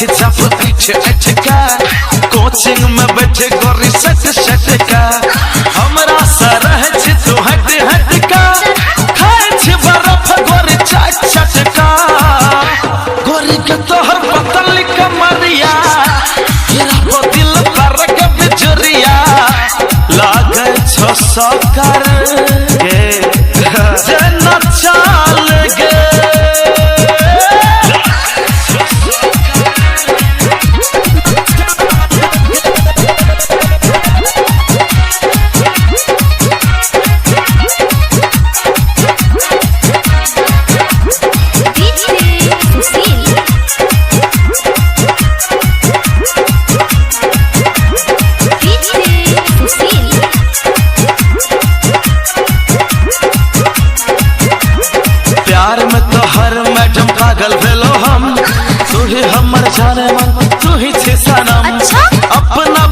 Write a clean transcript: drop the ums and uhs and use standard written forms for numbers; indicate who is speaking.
Speaker 1: जब पीठ अटका कोचिंग में बैठे गोरी सट सट का हमरा सरह छी तू हट हट का खाए छी बर्फ गोरी चट चट का गोरी के तोहर पतली कमरिया हीरा को दिल पर के बिजुरिया लागे छो सकर के जना चाल गे पागल भेलो हम तू ही हमर जाने मन तू ही छे सनम। अच्छा? अपना